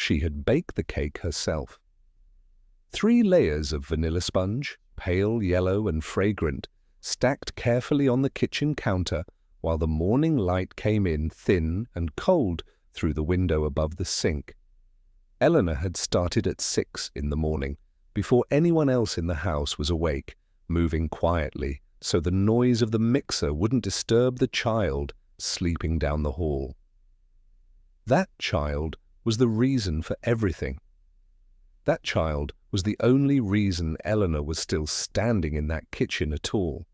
She had baked the cake herself. 3 layers of vanilla sponge, pale yellow and fragrant, stacked carefully on the kitchen counter while the morning light came in thin and cold through the window above the sink. Eleanor had started at 6 in the morning, before anyone else in the house was awake, moving quietly so the noise of the mixer wouldn't disturb the child sleeping down the hall. That child was the reason for everything. That child was the only reason Eleanor was still standing in that kitchen at all.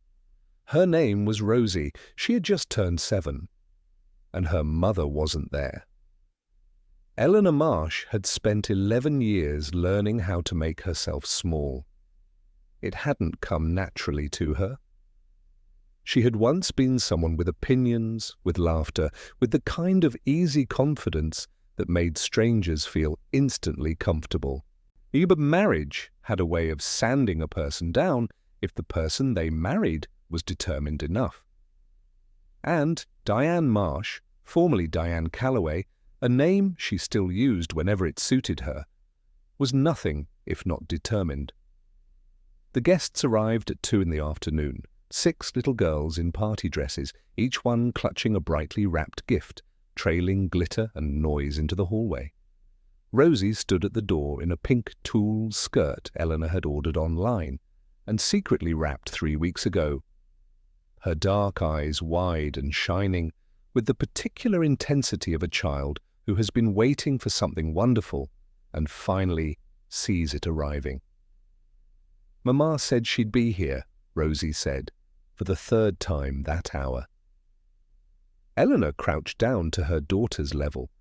Her name was Rosie. She had just turned 7. And her mother wasn't there. Eleanor Marsh had spent 11 years learning how to make herself small. It hadn't come naturally to her. She had once been someone with opinions, with laughter, with the kind of easy confidence that made strangers feel instantly comfortable. But marriage had a way of sanding a person down if the person they married was determined enough. And Diane Marsh, formerly Diane Calloway, a name she still used whenever it suited her, was nothing if not determined. The guests arrived at 2 in the afternoon, 6 little girls in party dresses, each one clutching a brightly wrapped gift, trailing glitter and noise into the hallway. Rosie stood at the door in a pink tulle skirt Eleanor had ordered online and secretly wrapped 3 weeks ago. Her dark eyes wide and shining, with the particular intensity of a child who has been waiting for something wonderful and finally sees it arriving. "Mama said she'd be here," Rosie said, for the 3rd time that hour. Eleanor crouched down to her daughter's level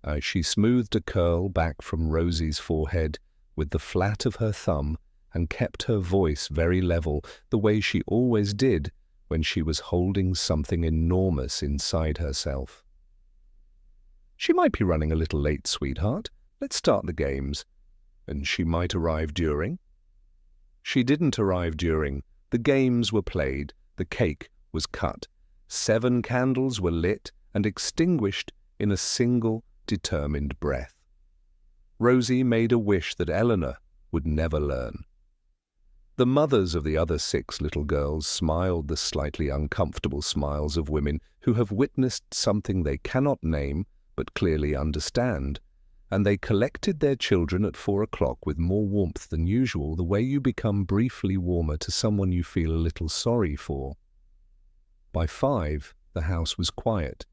as she smoothed a curl back from Rosie's forehead with the flat of her thumb and kept her voice very level, the way she always did when she was holding something enormous inside herself. "She might be running a little late, sweetheart. Let's start the games. And she might arrive during." She didn't arrive during. The games were played. The cake was cut. 7 candles were lit and extinguished in a single determined breath. Rosie made a wish that Eleanor would never learn. The mothers of the other 6 little girls smiled the slightly uncomfortable smiles of women who have witnessed something they cannot name but clearly understand, and they collected their children at 4 o'clock with more warmth than usual, the way you become briefly warmer to someone you feel a little sorry for. By 5, the house was quiet.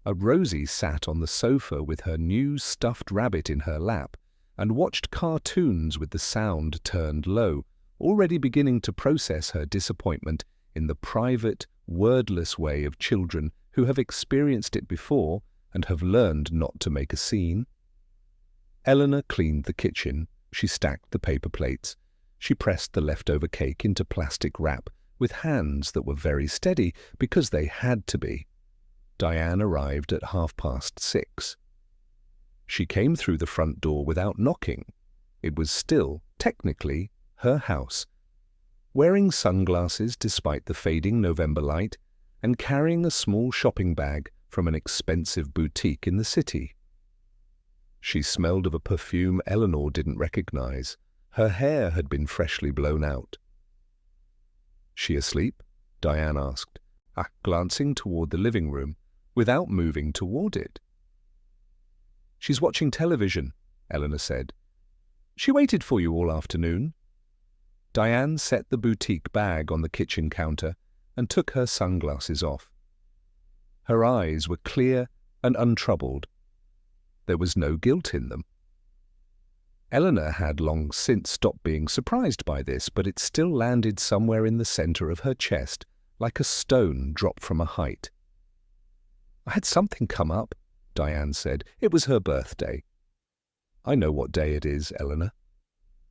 Rosie sat on the sofa with her new stuffed rabbit in her lap and watched cartoons with the sound turned low, already beginning to process her disappointment in the private, wordless way of children who have experienced it before and have learned not to make a scene. Eleanor cleaned the kitchen. She stacked the paper plates. She pressed the leftover cake into plastic wrap with hands that were very steady because they had to be. Diane arrived at 6:30. She came through the front door without knocking. It was still, technically, her house, wearing sunglasses despite the fading November light and carrying a small shopping bag from an expensive boutique in the city. She smelled of a perfume Eleanor didn't recognize. Her hair had been freshly blown out. "She asleep?" Diane asked, glancing toward the living room without moving toward it. "She's watching television," Eleanor said. "She waited for you all afternoon." Diane set the boutique bag on the kitchen counter and took her sunglasses off. Her eyes were clear and untroubled. There was no guilt in them. Eleanor had long since stopped being surprised by this, but it still landed somewhere in the center of her chest, like a stone dropped from a height. "I had something come up," Diane said. "It was her birthday." "I know what day it is, Eleanor."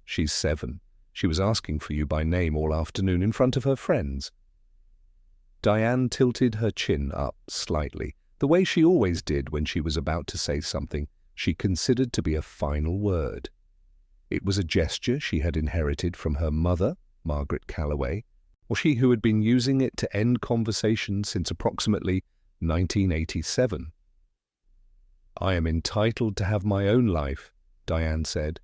"She's 7. She was asking for you by name all afternoon in front of her friends." Diane tilted her chin up slightly, the way she always did when she was about to say something she considered to be a final word. It was a gesture she had inherited from her mother, Margaret Calloway, or she who had been using it to end conversation since approximately 1987. "I am entitled to have my own life Diane said.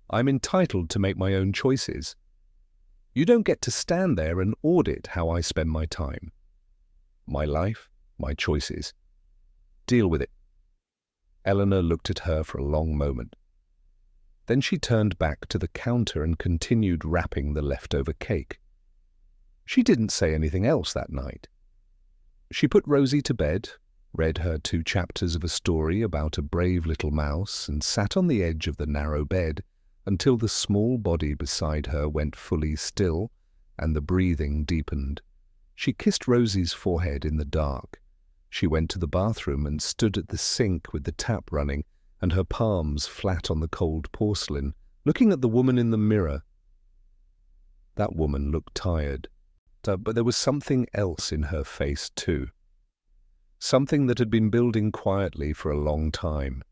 "I'm entitled to make my own choices. You don't get to stand there and audit how I spend my time. My life, my choices. Deal with it." Eleanor looked at her for a long moment. Then she turned back to the counter and continued wrapping the leftover cake. She didn't say anything else that night. She put Rosie to bed, read her 2 chapters of a story about a brave little mouse, and sat on the edge of the narrow bed until the small body beside her went fully still and the breathing deepened. She kissed Rosie's forehead in the dark. She went to the bathroom and stood at the sink with the tap running and her palms flat on the cold porcelain, looking at the woman in the mirror. That woman looked tired, but there was something else in her face too. Something that had been building quietly for a long time.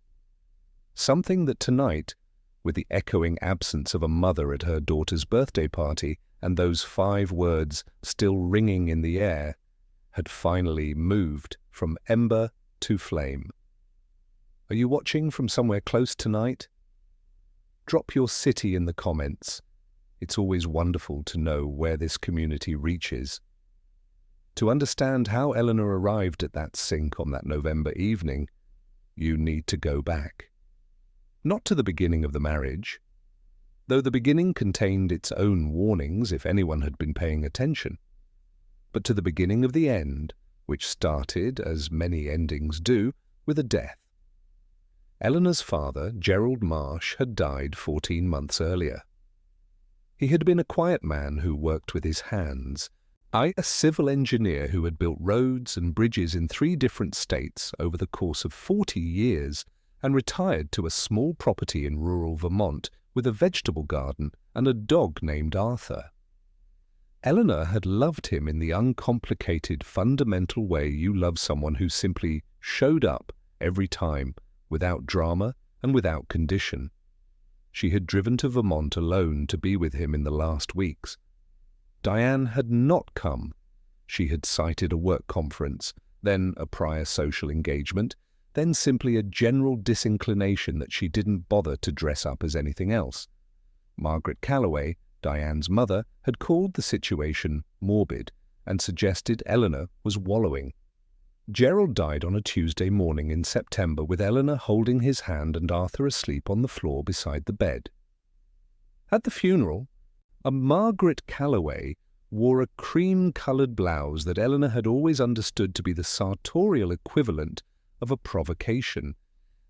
Something that tonight, with the echoing absence of a mother at her daughter's birthday party and those 5 words still ringing in the air, had finally moved from ember to flame. Are you watching from somewhere close tonight? Drop your city in the comments. It's always wonderful to know where this community reaches. To understand how Eleanor arrived at that sink on that November evening, you need to go back. Not to the beginning of the marriage, though the beginning contained its own warnings if anyone had been paying attention, but to the beginning of the end, which started, as many endings do, with a death. Eleanor's father, Gerald Marsh, had died 14 months earlier. He had been a quiet man who worked with his hands, a civil engineer who had built roads and bridges in 3 different states over the course of 40 years, and retired to a small property in rural Vermont with a vegetable garden and a dog named Arthur. Eleanor had loved him in the uncomplicated, fundamental way you love someone who simply showed up every time, without drama and without condition. She had driven to Vermont alone to be with him in the last weeks. Diane had not come. She had cited a work conference, then a prior social engagement, then simply a general disinclination that she didn't bother to dress up as anything else. Margaret Calloway, Diane's mother, had called the situation morbid and suggested Eleanor was wallowing. Gerald died on a Tuesday morning in September with Eleanor holding his hand and Arthur asleep on the floor beside the bed. At the funeral, a Margaret Calloway wore a cream-coloured blouse that Eleanor had always understood to be the sartorial equivalent of a provocation,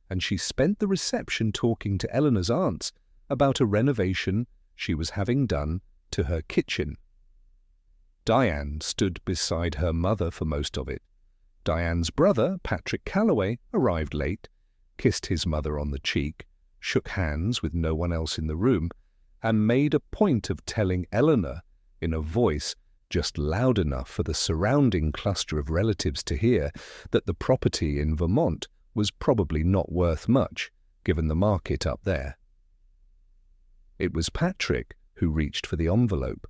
and she spent the reception talking to Eleanor's aunts about a renovation she was having done to her kitchen. Diane stood beside her mother for most of it. Diane's brother, Patrick Calloway, arrived late, kissed his mother on the cheek, shook hands with no one else in the room, and made a point of telling Eleanor, in a voice just loud enough for the surrounding cluster of relatives to hear, that the property in Vermont was probably not worth much, given the market up there. It was Patrick who reached for the envelope.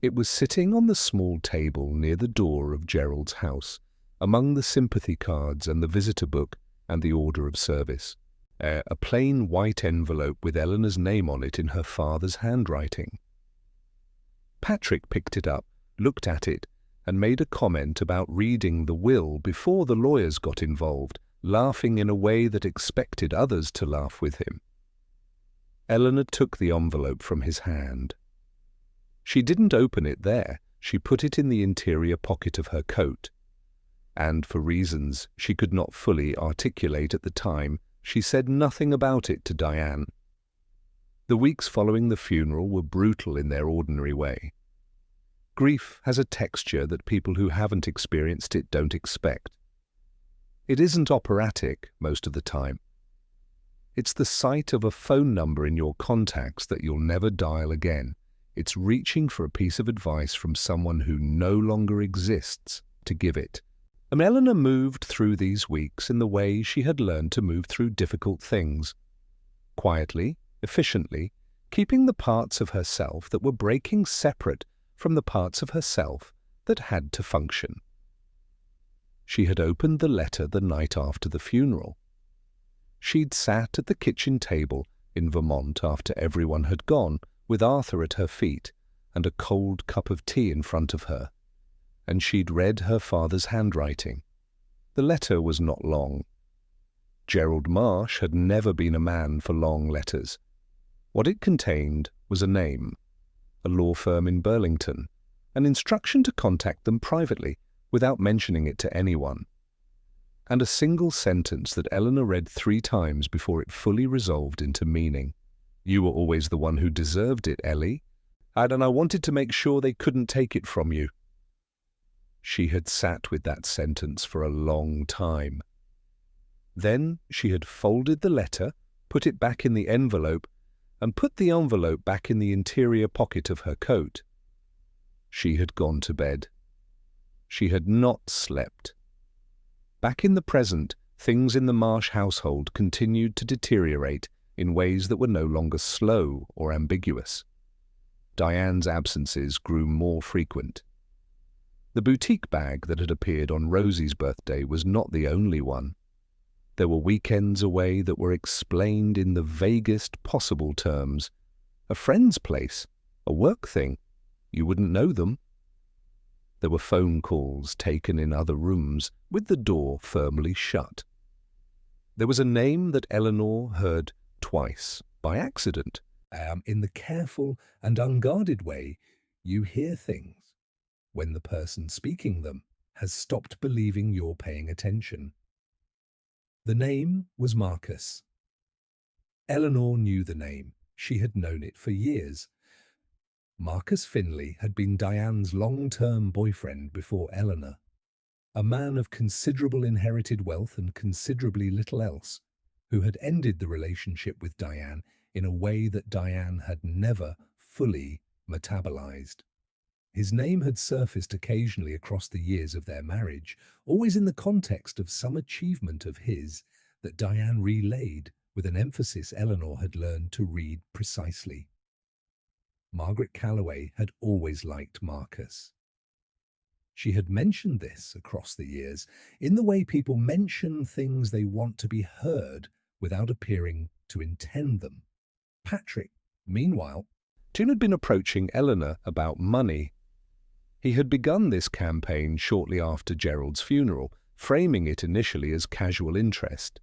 It was sitting on the small table near the door of Gerald's house, among the sympathy cards and the visitor book and the order of service. A plain white envelope with Eleanor's name on it in her father's handwriting. Patrick picked it up, looked at it, and made a comment about reading the will before the lawyers got involved, laughing in a way that expected others to laugh with him. Eleanor took the envelope from his hand. She didn't open it there. She put it in the interior pocket of her coat. And for reasons she could not fully articulate at the time, she said nothing about it to Diane. The weeks following the funeral were brutal in their ordinary way. Grief has a texture that people who haven't experienced it don't expect. It isn't operatic most of the time. It's the sight of a phone number in your contacts that you'll never dial again. It's reaching for a piece of advice from someone who no longer exists to give it. And Eleanor moved through these weeks in the way she had learned to move through difficult things. Quietly, efficiently, keeping the parts of herself that were breaking separate from the parts of herself that had to function. She had opened the letter the night after the funeral. She'd sat at the kitchen table in Vermont after everyone had gone, with Arthur at her feet and a cold cup of tea in front of her, and she'd read her father's handwriting. The letter was not long. Gerald Marsh had never been a man for long letters. What it contained was a name, a law firm in Burlington, an instruction to contact them privately without mentioning it to anyone, and a single sentence that Eleanor read 3 times before it fully resolved into meaning. "You were always the one who deserved it, Ellie, and I wanted to make sure they couldn't take it from you." She had sat with that sentence for a long time. Then she had folded the letter, put it back in the envelope, and put the envelope back in the interior pocket of her coat. She had gone to bed. She had not slept. Back in the present, things in the Marsh household continued to deteriorate in ways that were no longer slow or ambiguous. Diane's absences grew more frequent. The boutique bag that had appeared on Rosie's birthday was not the only one. There were weekends away that were explained in the vaguest possible terms. A friend's place, a work thing. You wouldn't know them. There were phone calls taken in other rooms with the door firmly shut. There was a name that Eleanor heard twice, by accident. In the careful and unguarded way you hear things when the person speaking them has stopped believing you're paying attention. The name was Marcus. Eleanor knew the name. She had known it for years. Marcus Finley had been Diane's long-term boyfriend before Eleanor, a man of considerable inherited wealth and considerably little else, who had ended the relationship with Diane in a way that Diane had never fully metabolized. His name had surfaced occasionally across the years of their marriage, always in the context of some achievement of his that Diane relayed with an emphasis Eleanor had learned to read precisely. Margaret Calloway had always liked Marcus. She had mentioned this across the years in the way people mention things they want to be heard without appearing to intend them. Patrick, meanwhile, Jim had been approaching Eleanor about money. He had begun this campaign shortly after Gerald's funeral, framing it initially as casual interest.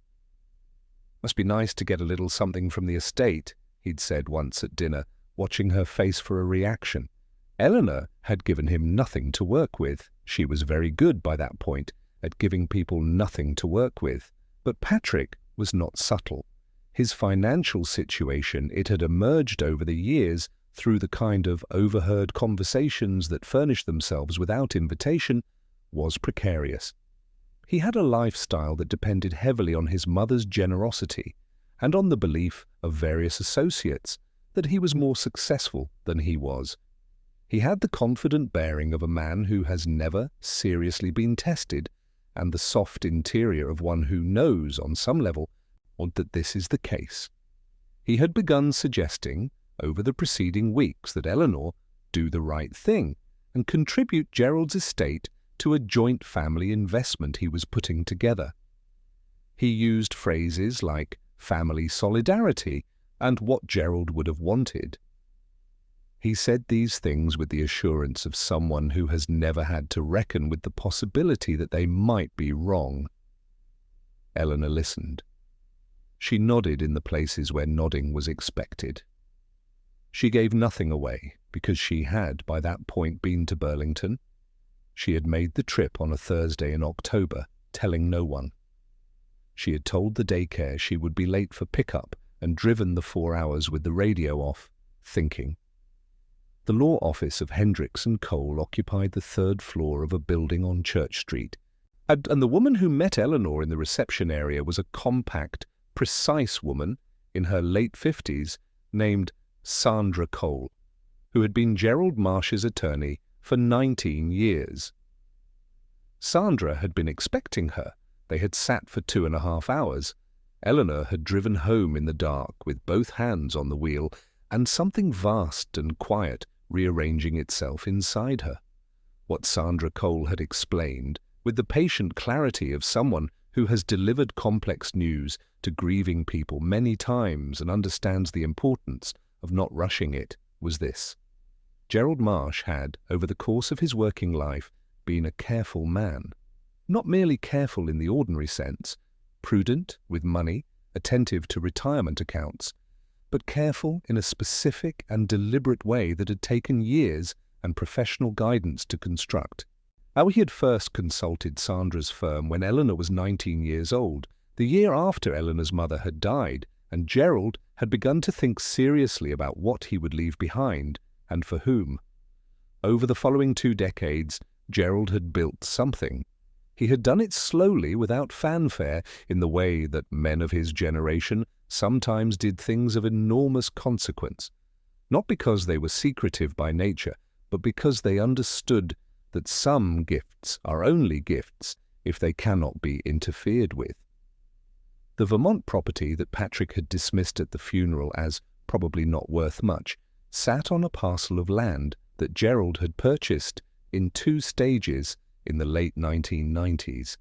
"Must be nice to get a little something from the estate," he'd said once at dinner, watching her face for a reaction. Eleanor had given him nothing to work with. She was very good by that point at giving people nothing to work with. But Patrick was not subtle. His financial situation, it had emerged over the years through the kind of overheard conversations that furnished themselves without invitation, was precarious. He had a lifestyle that depended heavily on his mother's generosity and on the belief of various associates that he was more successful than he was. He had the confident bearing of a man who has never seriously been tested, and the soft interior of one who knows, on some level, that this is the case. He had begun suggesting, over the preceding weeks, that Eleanor do the right thing and contribute Gerald's estate to a joint family investment he was putting together. He used phrases like family solidarity and what Gerald would have wanted. He said these things with the assurance of someone who has never had to reckon with the possibility that they might be wrong. Eleanor listened. She nodded in the places where nodding was expected. She gave nothing away because she had, by that point, been to Burlington. She had made the trip on a Thursday in October, telling no one. She had told the daycare she would be late for pickup and driven the 4 hours with the radio off, thinking. The law office of Hendricks & Cole occupied the 3rd floor of a building on Church Street, and the woman who met Eleanor in the reception area was a compact, precise woman in her late 50s named Sandra Cole, who had been Gerald Marsh's attorney for 19 years. Sandra had been expecting her. They had sat for 2.5 hours. Eleanor had driven home in the dark with both hands on the wheel and something vast and quiet rearranging itself inside her. What Sandra Cole had explained, with the patient clarity of someone who has delivered complex news to grieving people many times and understands the importance of not rushing it, was this. Gerald Marsh had, over the course of his working life, been a careful man. Not merely careful in the ordinary sense, prudent with money, attentive to retirement accounts, but careful in a specific and deliberate way that had taken years and professional guidance to construct. How he had first consulted Sandra's firm when Eleanor was 19 years old, the year after Eleanor's mother had died, and Gerald had begun to think seriously about what he would leave behind and for whom. Over the following 2 decades, Gerald had built something. He had done it slowly, without fanfare, in the way that men of his generation sometimes did things of enormous consequence, not because they were secretive by nature, but because they understood that some gifts are only gifts if they cannot be interfered with. The Vermont property that Patrick had dismissed at the funeral as probably not worth much sat on a parcel of land that Gerald had purchased in 2 stages in the late 1990s.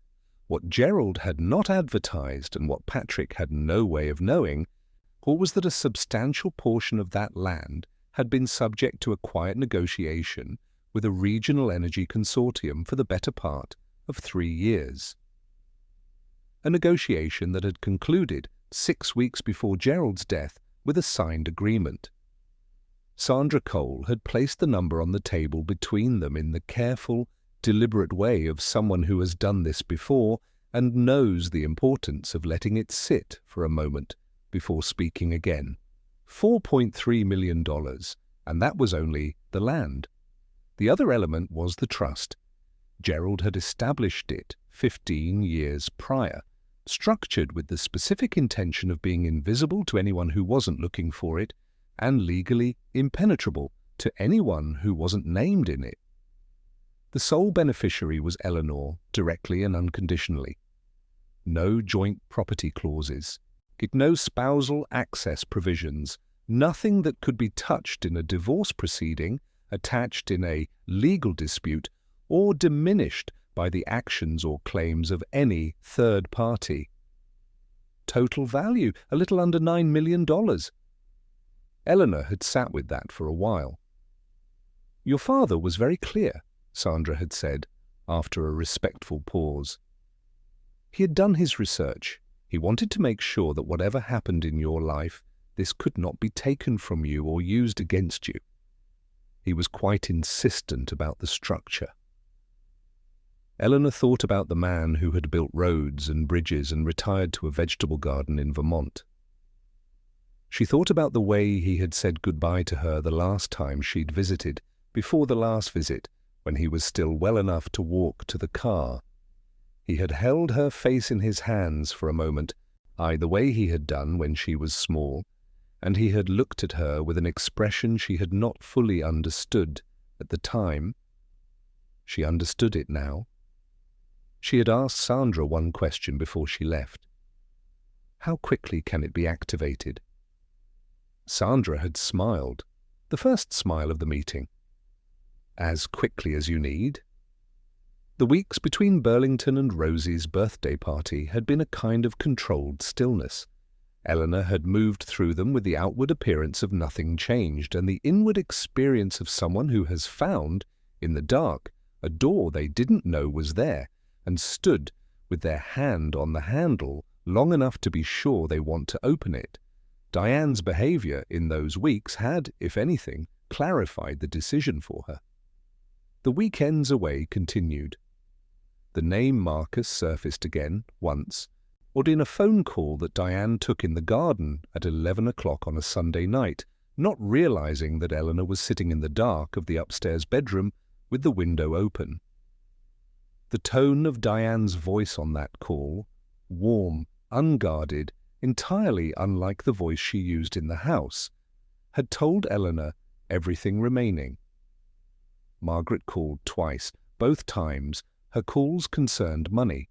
What Gerald had not advertised and what Patrick had no way of knowing was that a substantial portion of that land had been subject to a quiet negotiation with a regional energy consortium for the better part of 3 years. A negotiation that had concluded 6 weeks before Gerald's death with a signed agreement. Sandra Cole had placed the number on the table between them in the careful, deliberate way of someone who has done this before and knows the importance of letting it sit for a moment before speaking again. $4.3 million, and that was only the land. The other element was the trust. Gerald had established it 15 years prior, structured with the specific intention of being invisible to anyone who wasn't looking for it, and legally impenetrable to anyone who wasn't named in it. The sole beneficiary was Eleanor, directly and unconditionally. No joint property clauses, no spousal access provisions, nothing that could be touched in a divorce proceeding, attached in a legal dispute, or diminished by the actions or claims of any third party. Total value, a little under $9 million. Eleanor had sat with that for a while. "Your father was very clear," Sandra had said, after a respectful pause. "He had done his research. He wanted to make sure that whatever happened in your life, this could not be taken from you or used against you. He was quite insistent about the structure." Eleanor thought about the man who had built roads and bridges and retired to a vegetable garden in Vermont. She thought about the way he had said goodbye to her the last time she'd visited, before the last visit, when he was still well enough to walk to the car. He had held her face in his hands for a moment, the way he had done when she was small, and he had looked at her with an expression she had not fully understood at the time. She understood it now. She had asked Sandra one question before she left. How quickly can it be activated? Sandra had smiled, the first smile of the meeting. As quickly as you need. The weeks between Burlington and Rosie's birthday party had been a kind of controlled stillness. Eleanor had moved through them with the outward appearance of nothing changed and the inward experience of someone who has found, in the dark, a door they didn't know was there and stood with their hand on the handle long enough to be sure they want to open it. Diane's behavior in those weeks had, if anything, clarified the decision for her. The weekends away continued. The name Marcus surfaced again, once, or in a phone call that Diane took in the garden at 11 o'clock on a Sunday night, not realizing that Eleanor was sitting in the dark of the upstairs bedroom with the window open. The tone of Diane's voice on that call, warm, unguarded, entirely unlike the voice she used in the house, had told Eleanor everything remaining. Margaret called twice. Both times her calls concerned money,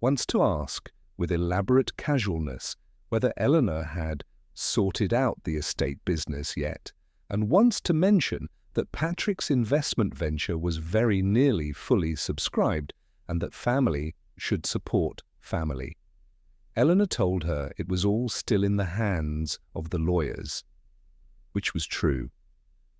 once to ask, with elaborate casualness, whether Eleanor had sorted out the estate business yet, and once to mention that Patrick's investment venture was very nearly fully subscribed and that family should support family. Eleanor told her it was all still in the hands of the lawyers, which was true.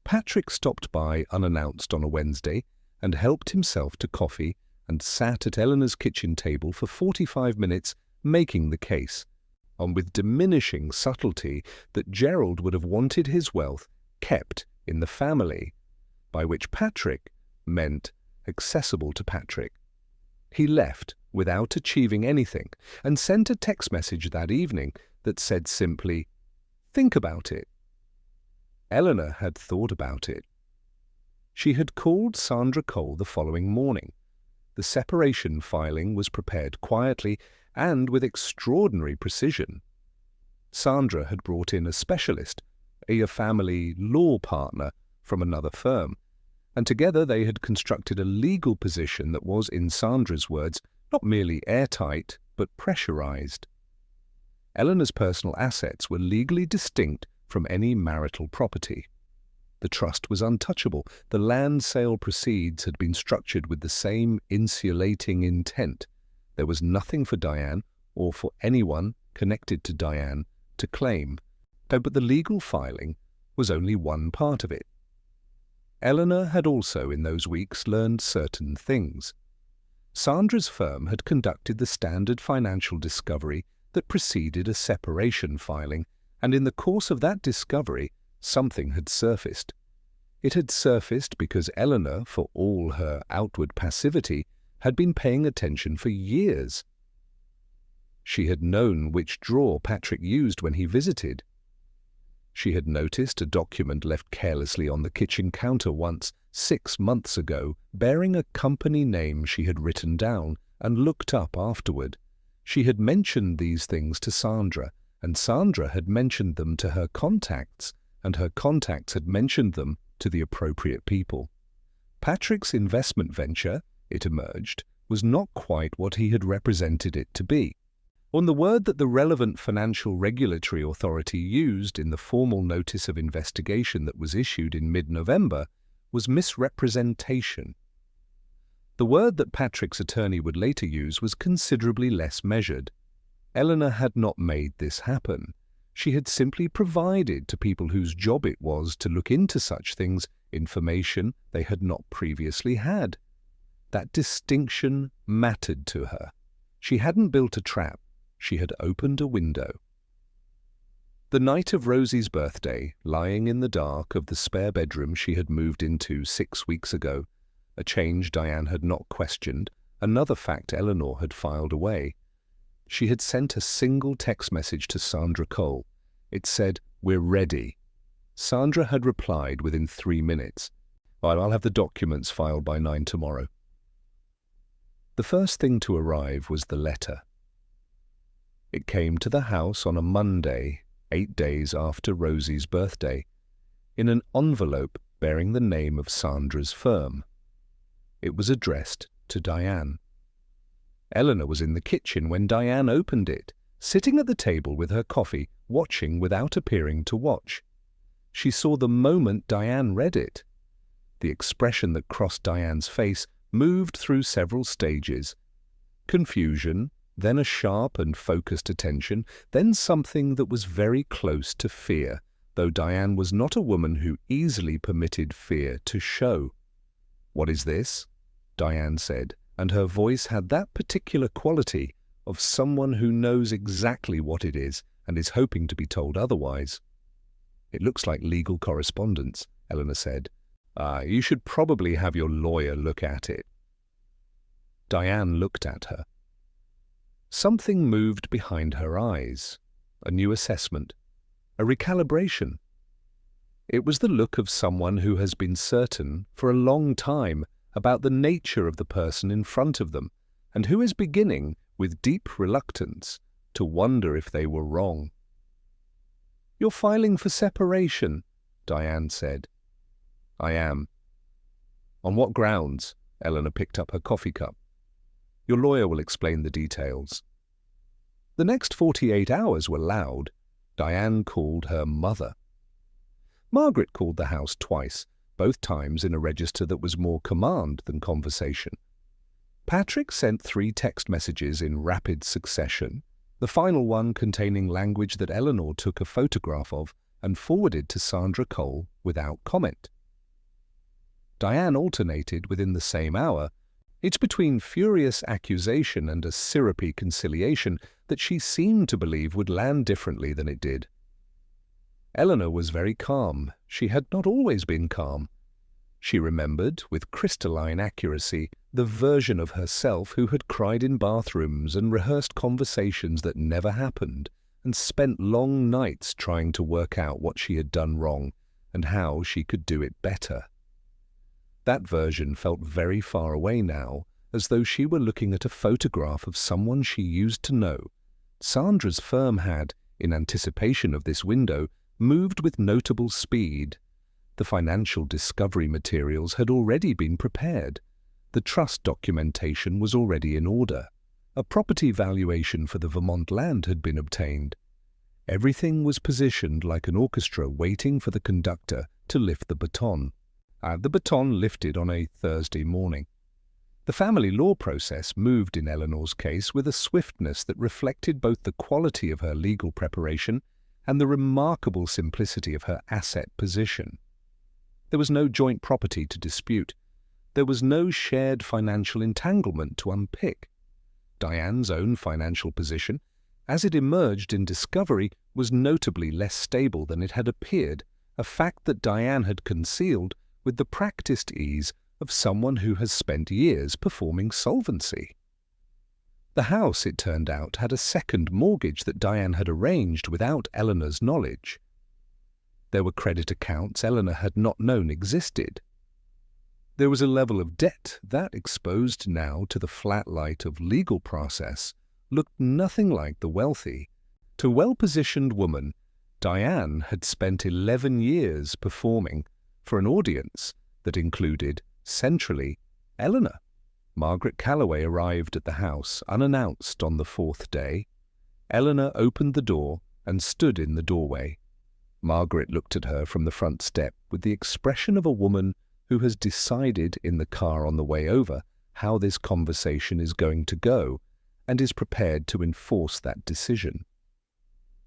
Patrick stopped by unannounced on a Wednesday and helped himself to coffee and sat at Eleanor's kitchen table for 45 minutes making the case, and with diminishing subtlety that Gerald would have wanted his wealth kept in the family, by which Patrick meant accessible to Patrick. He left without achieving anything and sent a text message that evening that said simply, "Think about it." Eleanor had thought about it. She had called Sandra Cole the following morning. The separation filing was prepared quietly and with extraordinary precision. Sandra had brought in a specialist, a family law partner from another firm, and together they had constructed a legal position that was, in Sandra's words, not merely airtight, but pressurized. Eleanor's personal assets were legally distinct from any marital property. The trust was untouchable. The land sale proceeds had been structured with the same insulating intent. There was nothing for Diane, or for anyone connected to Diane, to claim. But the legal filing was only one part of it. Eleanor had also in those weeks learned certain things. Sandra's firm had conducted the standard financial discovery that preceded a separation filing, and in the course of that discovery, something had surfaced. It had surfaced because Eleanor, for all her outward passivity, had been paying attention for years. She had known which drawer Patrick used when he visited. She had noticed a document left carelessly on the kitchen counter once, 6 months ago, bearing a company name she had written down and looked up afterward. She had mentioned these things to Sandra, and Sandra had mentioned them to her contacts, and her contacts had mentioned them to the appropriate people. Patrick's investment venture, it emerged, was not quite what he had represented it to be. On the word that the relevant financial regulatory authority used in the formal notice of investigation that was issued in mid-November was misrepresentation. The word that Patrick's attorney would later use was considerably less measured. Eleanor had not made this happen. She had simply provided to people whose job it was to look into such things information they had not previously had. That distinction mattered to her. She hadn't built a trap. She had opened a window. The night of Rosie's birthday, lying in the dark of the spare bedroom she had moved into 6 weeks ago, a change Diane had not questioned, another fact Eleanor had filed away. She had sent a single text message to Sandra Cole. It said, "We're ready." Sandra had replied within 3 minutes. "I'll have the documents filed by 9 tomorrow." The first thing to arrive was the letter. It came to the house on a Monday, 8 days after Rosie's birthday, in an envelope bearing the name of Sandra's firm. It was addressed to Diane. Eleanor was in the kitchen when Diane opened it, sitting at the table with her coffee, watching without appearing to watch. She saw the moment Diane read it. The expression that crossed Diane's face moved through several stages. Confusion, then a sharp and focused attention, then something that was very close to fear, though Diane was not a woman who easily permitted fear to show. "What is this?" Diane said, and her voice had that particular quality of someone who knows exactly what it is and is hoping to be told otherwise. "It looks like legal correspondence," Eleanor said. You should probably have your lawyer look at it." Diane looked at her. Something moved behind her eyes, a new assessment, a recalibration. It was the look of someone who has been certain for a long time about the nature of the person in front of them, and who is beginning, with deep reluctance, to wonder if they were wrong. "You're filing for separation," Diane said. "I am." "On what grounds?" Eleanor picked up her coffee cup. "Your lawyer will explain the details." The next 48 hours were loud. Diane called her mother. Margaret called the house twice, both times in a register that was more command than conversation. Patrick sent 3 text messages in rapid succession, the final one containing language that Eleanor took a photograph of and forwarded to Sandra Cole without comment. Diane alternated within the same hour. It's between furious accusation and a syrupy conciliation that she seemed to believe would land differently than it did. Eleanor was very calm. She had not always been calm. She remembered, with crystalline accuracy, the version of herself who had cried in bathrooms and rehearsed conversations that never happened, and spent long nights trying to work out what she had done wrong and how she could do it better. That version felt very far away now, as though she were looking at a photograph of someone she used to know. Sandra's firm had, in anticipation of this window, moved with notable speed. The financial discovery materials had already been prepared. The trust documentation was already in order. A property valuation for the Vermont land had been obtained. Everything was positioned like an orchestra waiting for the conductor to lift the baton. The baton lifted on a Thursday morning. The family law process moved in Eleanor's case with a swiftness that reflected both the quality of her legal preparation and the remarkable simplicity of her asset position. There was no joint property to dispute. There was no shared financial entanglement to unpick. Diane's own financial position, as it emerged in discovery, was notably less stable than it had appeared, a fact that Diane had concealed with the practiced ease of someone who has spent years performing solvency. The house, it turned out, had a second mortgage that Diane had arranged without Eleanor's knowledge. There were credit accounts Eleanor had not known existed. There was a level of debt that, exposed now to the flat light of legal process, looked nothing like the wealthy. To a well-positioned woman, Diane had spent 11 years performing for an audience that included, centrally, Eleanor. Margaret Calloway arrived at the house unannounced on the 4th day. Eleanor opened the door and stood in the doorway. Margaret looked at her from the front step with the expression of a woman who has decided in the car on the way over how this conversation is going to go and is prepared to enforce that decision.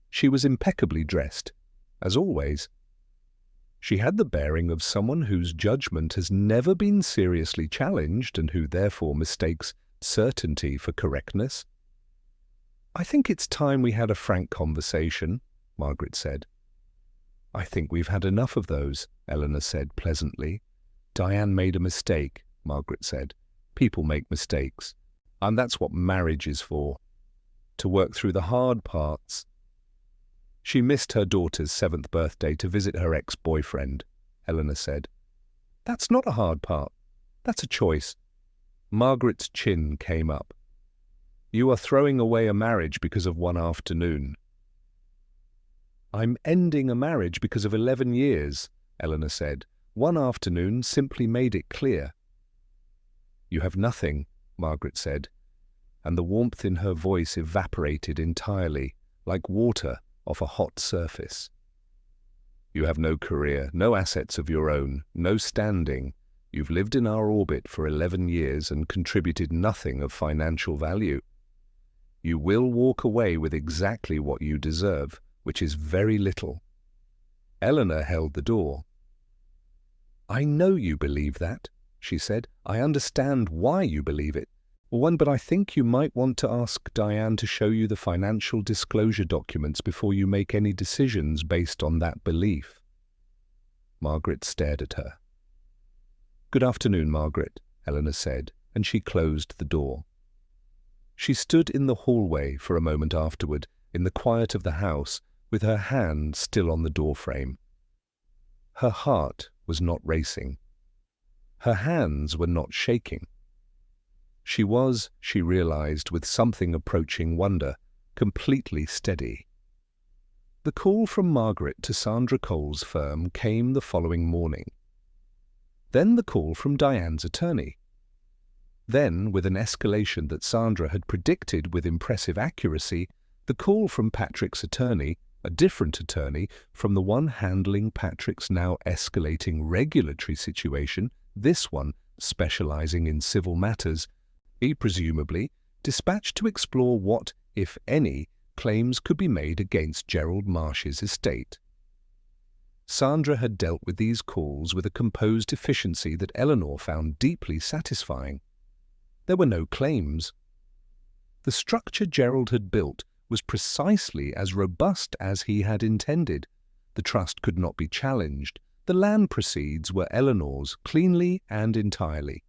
She was impeccably dressed, as always. She had the bearing of someone whose judgment has never been seriously challenged and who therefore mistakes certainty for correctness. "I think it's time we had a frank conversation," Margaret said. "I think we've had enough of those," Eleanor said pleasantly. "Diane made a mistake," Margaret said. "People make mistakes. And that's what marriage is for. To work through the hard parts." She missed her daughter's 7th birthday to visit her ex-boyfriend, Eleanor said. "That's not a hard part. That's a choice." Margaret's chin came up. "You are throwing away a marriage because of one afternoon." "I'm ending a marriage because of 11 years, Eleanor said. "One afternoon simply made it clear." "You have nothing," Margaret said, and the warmth in her voice evaporated entirely, like water off a hot surface. "You have no career, no assets of your own, no standing. You've lived in our orbit for 11 years and contributed nothing of financial value. You will walk away with exactly what you deserve, which is very little." Eleanor held the door. "I know you believe that," she said. "I understand why you believe it. But I think you might want to ask Diane to show you the financial disclosure documents before you make any decisions based on that belief." Margaret stared at her. "Good afternoon, Margaret," Eleanor said, and she closed the door. She stood in the hallway for a moment afterward, in the quiet of the house, with her hand still on the doorframe. Her heart was not racing. Her hands were not shaking. She was, she realized with something approaching wonder, completely steady. The call from Margaret to Sandra Cole's firm came the following morning. Then the call from Diane's attorney. Then, with an escalation that Sandra had predicted with impressive accuracy, the call from Patrick's attorney, a different attorney from the one handling Patrick's now escalating regulatory situation, this one specializing in civil matters, he presumably dispatched to explore what, if any, claims could be made against Gerald Marsh's estate. Sandra had dealt with these calls with a composed efficiency that Eleanor found deeply satisfying. There were no claims. The structure Gerald had built was precisely as robust as he had intended. The trust could not be challenged. The land proceeds were Eleanor's cleanly and entirely.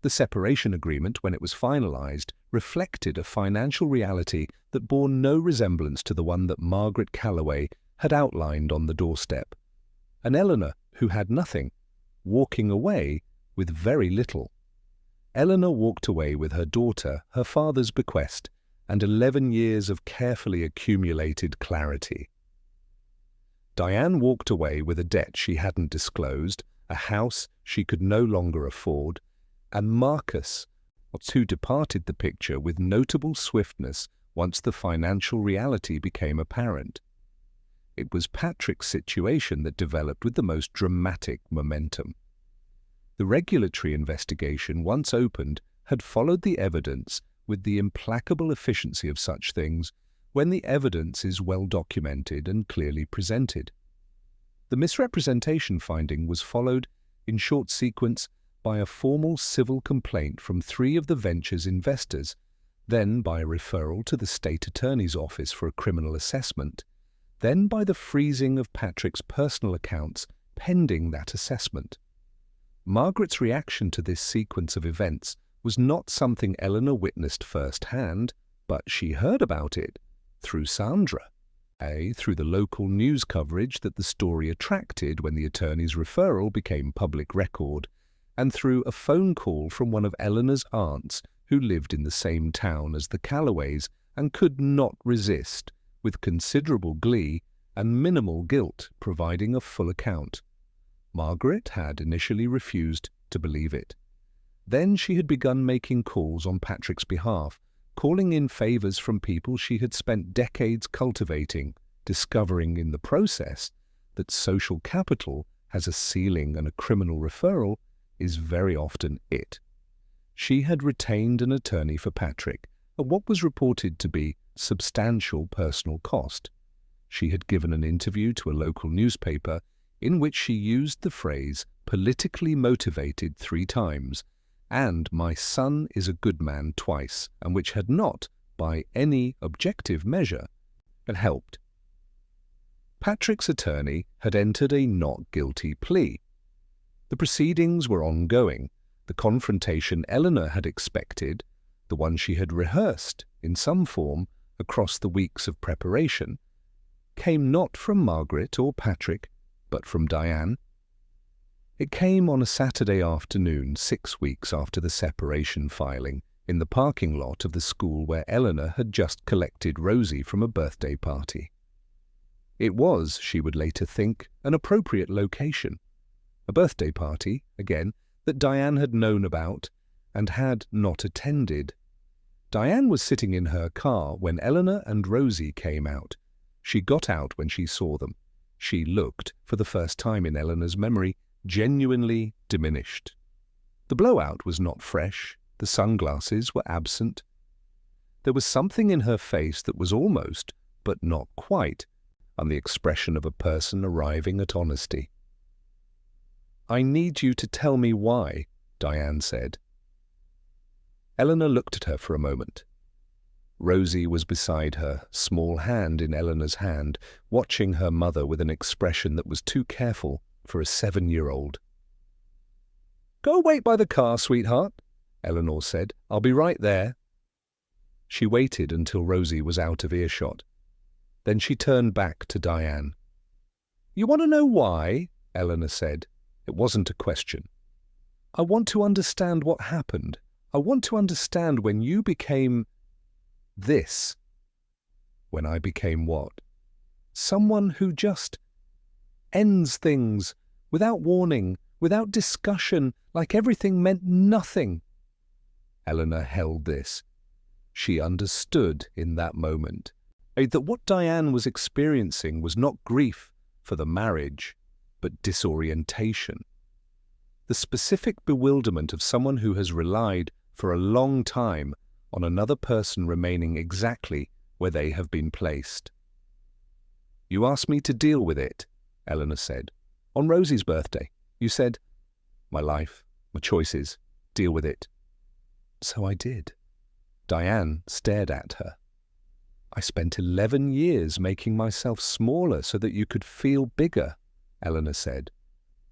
The separation agreement, when it was finalized, reflected a financial reality that bore no resemblance to the one that Margaret Calloway had outlined on the doorstep. An Eleanor who had nothing, walking away with very little. Eleanor walked away with her daughter, her father's bequest, and 11 years of carefully accumulated clarity. Diane walked away with a debt she hadn't disclosed, a house she could no longer afford, and Marcus, who departed the picture with notable swiftness once the financial reality became apparent. It was Patrick's situation that developed with the most dramatic momentum. The regulatory investigation, once opened, had followed the evidence with the implacable efficiency of such things when the evidence is well documented and clearly presented. The misrepresentation finding was followed, in short sequence, by a formal civil complaint from 3 of the venture's investors, then by a referral to the state attorney's office for a criminal assessment, then by the freezing of Patrick's personal accounts pending that assessment. Margaret's reaction to this sequence of events was not something Eleanor witnessed firsthand, but she heard about it through Sandra, through the local news coverage that the story attracted when the attorney's referral became public record, and through a phone call from one of Eleanor's aunts who lived in the same town as the Calloways and could not resist, with considerable glee and minimal guilt, providing a full account. Margaret had initially refused to believe it. Then she had begun making calls on Patrick's behalf, calling in favors from people she had spent decades cultivating, discovering in the process that social capital has a ceiling and a criminal referral is very often it. She had retained an attorney for Patrick at what was reported to be substantial personal cost. She had given an interview to a local newspaper in which she used the phrase politically motivated 3 times, and my son is a good man twice, and which had not, by any objective measure, helped. Patrick's attorney had entered a not guilty plea. The proceedings were ongoing. The confrontation Eleanor had expected, the one she had rehearsed in some form across the weeks of preparation, came not from Margaret or Patrick, but from Diane. It came on a Saturday afternoon 6 weeks after the separation filing, in the parking lot of the school where Eleanor had just collected Rosie from a birthday party. It was, she would later think, an appropriate location. A birthday party, again, that Diane had known about and had not attended. Diane was sitting in her car when Eleanor and Rosie came out. She got out when she saw them. She looked, for the first time in Eleanor's memory, genuinely diminished. The blowout was not fresh. The sunglasses were absent. There was something in her face that was almost, but not quite, on the expression of a person arriving at honesty. "I need you to tell me why," Diane said. Eleanor looked at her for a moment. Rosie was beside her, small hand in Eleanor's hand, watching her mother with an expression that was too careful for a 7-year-old. "Go wait by the car, sweetheart," Eleanor said. "I'll be right there." She waited until Rosie was out of earshot. Then she turned back to Diane. "You want to know why?" Eleanor said. It wasn't a question. "I want to understand what happened. I want to understand when you became this." "When I became what?" "Someone who just ends things without warning, without discussion, like everything meant nothing." Eleanor held this. She understood in that moment that what Diane was experiencing was not grief for the marriage, but disorientation. The specific bewilderment of someone who has relied for a long time, on another person remaining exactly where they have been placed. "You asked me to deal with it," Eleanor said. "On Rosie's birthday. You said, 'My life, my choices, deal with it.'" "So I did." Diane stared at her. "I spent 11 years making myself smaller so that you could feel bigger," Eleanor said.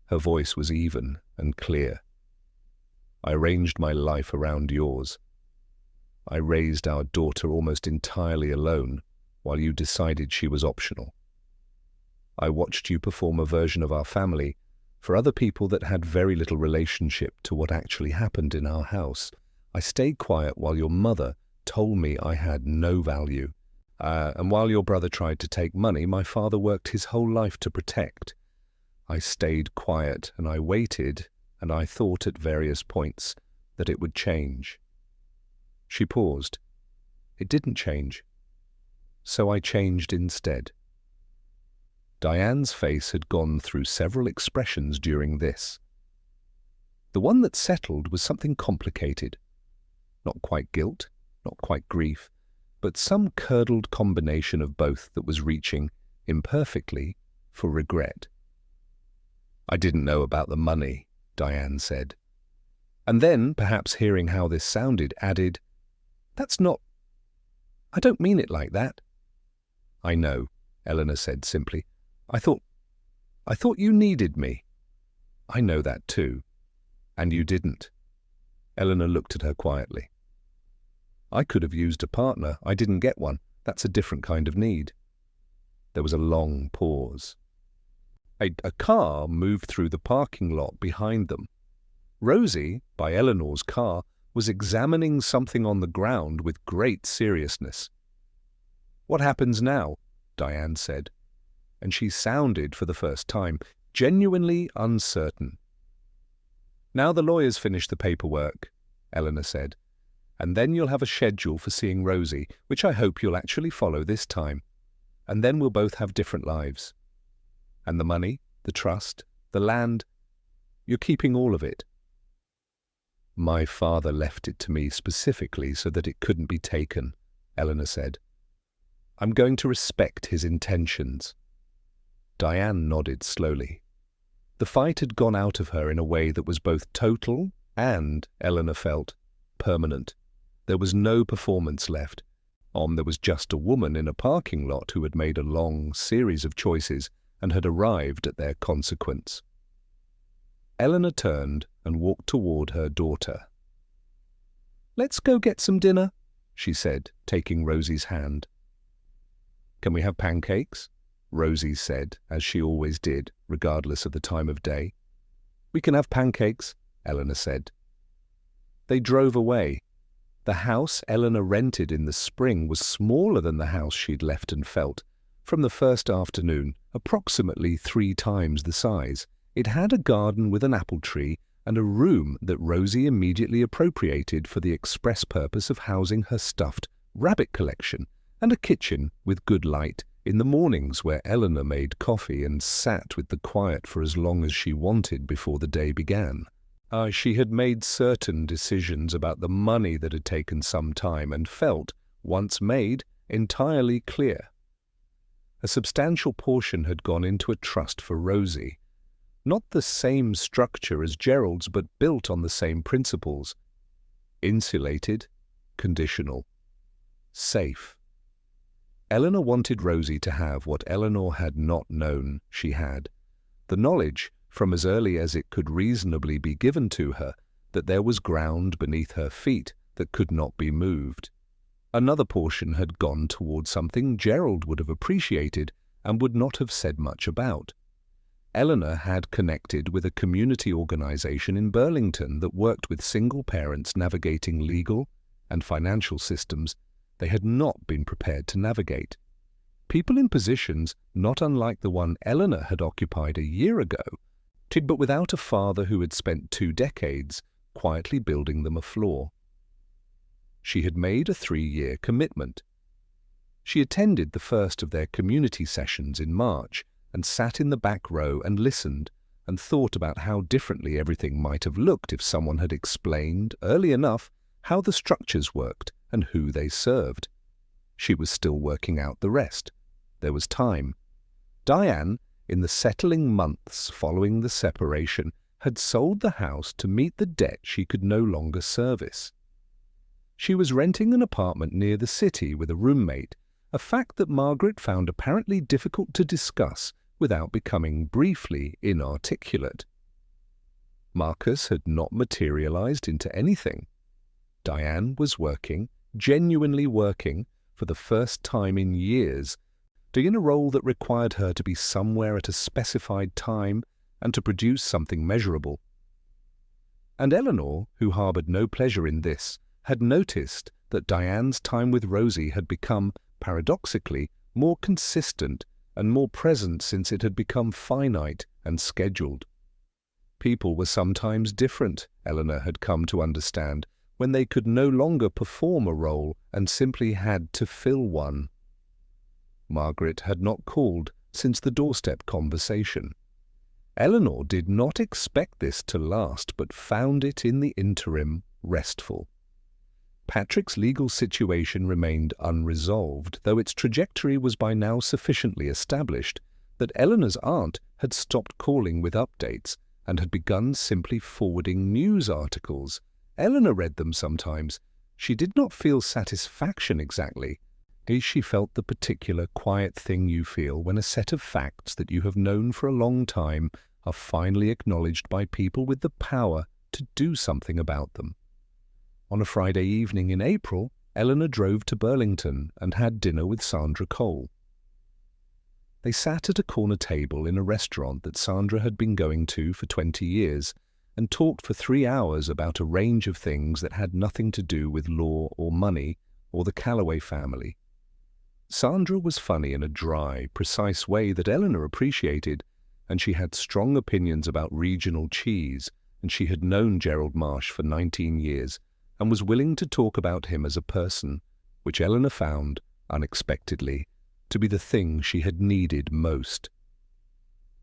Her voice was even and clear. "I arranged my life around yours. I raised our daughter almost entirely alone while you decided she was optional. I watched you perform a version of our family for other people that had very little relationship to what actually happened in our house. I stayed quiet while your mother told me I had no value. And while your brother tried to take money, my father worked his whole life to protect. I stayed quiet and I waited, and I thought at various points that it would change." She paused. "It didn't change. So I changed instead." Diane's face had gone through several expressions during this. The one that settled was something complicated. Not quite guilt, not quite grief, but some curdled combination of both that was reaching, imperfectly, for regret. "I didn't know about the money," Diane said. And then, perhaps hearing how this sounded, added, I don't mean it like that." "I know," Eleanor said simply. I thought you needed me." "I know that too. And you didn't." Eleanor looked at her quietly. "I could have used a partner. I didn't get one. That's a different kind of need." There was a long pause. A car moved through the parking lot behind them. Rosie, by Eleanor's car, was examining something on the ground with great seriousness. "What happens now?" Diane said, and she sounded, for the first time, genuinely uncertain. "Now the lawyers finish the paperwork," Eleanor said, "and then you'll have a schedule for seeing Rosie, which I hope you'll actually follow this time. And then we'll both have different lives. And the money, the trust, the land, you're keeping all of it." "My father left it to me specifically so that it couldn't be taken," Eleanor said. "I'm going to respect his intentions." Diane nodded slowly. The fight had gone out of her in a way that was both total and, Eleanor felt, permanent. There was no performance left. There was just a woman in a parking lot who had made a long series of choices and had arrived at their consequence. Eleanor turned and walked toward her daughter. "Let's go get some dinner," she said, taking Rosie's hand. "Can we have pancakes?" Rosie said, as she always did, regardless of the time of day. "We can have pancakes," Eleanor said. They drove away. The house Eleanor rented in the spring was smaller than the house she'd left and felt. From the first afternoon, approximately 3 times the size. It had a garden with an apple tree and a room that Rosie immediately appropriated for the express purpose of housing her stuffed rabbit collection, and a kitchen with good light in the mornings where Eleanor made coffee and sat with the quiet for as long as she wanted before the day began. She had made certain decisions about the money that had taken some time and felt, once made, entirely clear. A substantial portion had gone into a trust for Rosie. Not the same structure as Gerald's, but built on the same principles. Insulated, conditional, safe. Eleanor wanted Rosie to have what Eleanor had not known she had. The knowledge, from as early as it could reasonably be given to her, that there was ground beneath her feet that could not be moved. Another portion had gone toward something Gerald would have appreciated and would not have said much about. Eleanor had connected with a community organization in Burlington that worked with single parents navigating legal and financial systems they had not been prepared to navigate. People in positions not unlike the one Eleanor had occupied a year ago, but without a father who had spent 2 decades quietly building them a floor. She had made a 3-year commitment. She attended the first of their community sessions in March and sat in the back row and listened and thought about how differently everything might have looked if someone had explained, early enough, how the structures worked, and who they served. She was still working out the rest. There was time. Diane, in the settling months following the separation, had sold the house to meet the debt she could no longer service. She was renting an apartment near the city with a roommate, a fact that Margaret found apparently difficult to discuss without becoming briefly inarticulate. Marcus had not materialized into anything. Diane was working, genuinely working, for the first time in years, doing a role that required her to be somewhere at a specified time and to produce something measurable. And Eleanor, who harbored no pleasure in this, had noticed that Diane's time with Rosie had become, paradoxically, more consistent and more present since it had become finite and scheduled. People were sometimes different, Eleanor had come to understand, when they could no longer perform a role and simply had to fill one. Margaret had not called since the doorstep conversation. Eleanor did not expect this to last, but found it in the interim restful. Patrick's legal situation remained unresolved, though its trajectory was by now sufficiently established that Eleanor's aunt had stopped calling with updates and had begun simply forwarding news articles. Eleanor read them sometimes. She did not feel satisfaction exactly. She felt the particular quiet thing you feel when a set of facts that you have known for a long time are finally acknowledged by people with the power to do something about them. On a Friday evening in April, Eleanor drove to Burlington and had dinner with Sandra Cole. They sat at a corner table in a restaurant that Sandra had been going to for 20 years and talked for 3 hours about a range of things that had nothing to do with law or money or the Calloway family. Sandra was funny in a dry, precise way that Eleanor appreciated, and she had strong opinions about regional cheese, and she had known Gerald Marsh for 19 years and was willing to talk about him as a person, which Eleanor found, unexpectedly, to be the thing she had needed most.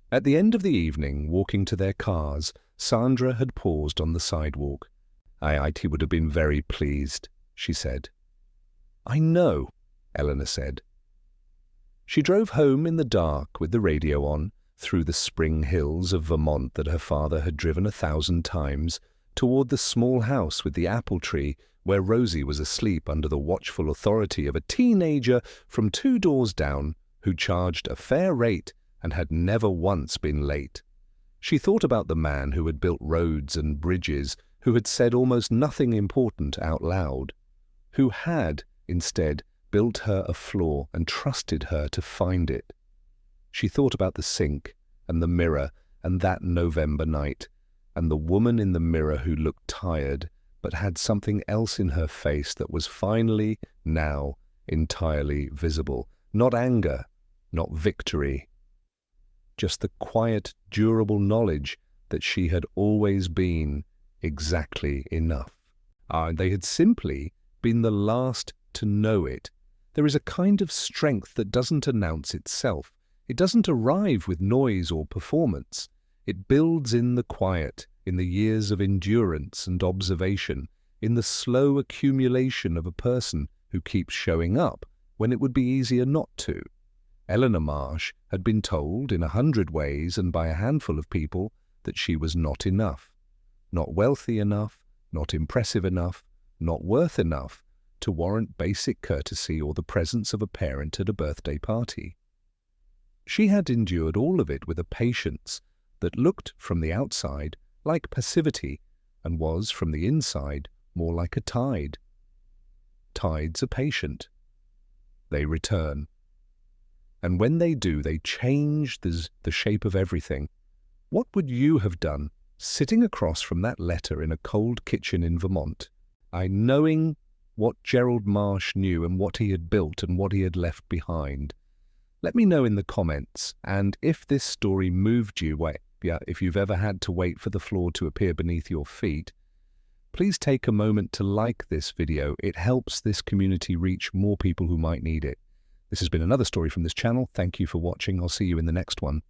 At the end of the evening, walking to their cars, Sandra had paused on the sidewalk. He would have been very pleased, she said. I know, Eleanor said. She drove home in the dark with the radio on, through the spring hills of Vermont that her father had driven 1,000 times, toward the small house with the apple tree where Rosie was asleep under the watchful authority of a teenager from 2 doors down who charged a fair rate and had never once been late. She thought about the man who had built roads and bridges, who had said almost nothing important out loud, who had, instead, built her a floor and trusted her to find it. She thought about the sink and the mirror and that November night, and the woman in the mirror who looked tired but had something else in her face that was finally, now, entirely visible. Not anger, not victory. Just the quiet, durable knowledge that she had always been exactly enough. They had simply been the last to know it. There is a kind of strength that doesn't announce itself. It doesn't arrive with noise or performance. It builds in the quiet, in the years of endurance and observation, in the slow accumulation of a person who keeps showing up when it would be easier not to. Eleanor Marsh had been told in 100 ways and by a handful of people that she was not enough, not wealthy enough, not impressive enough, not worth enough to warrant basic courtesy or the presence of a parent at a birthday party. She had endured all of it with a patience that looked from the outside like passivity and was from the inside more like a tide. Tides are patient. They return. And when they do, they change the shape of everything. What would you have done sitting across from that letter in a cold kitchen in Vermont, knowing what Gerald Marsh knew and what he had built and what he had left behind? Let me know in the comments, and if this story moved you, if you've ever had to wait for the floor to appear beneath your feet, please take a moment to like this video. It helps this community reach more people who might need it. This has been another story from this channel. Thank you for watching. I'll see you in the next one.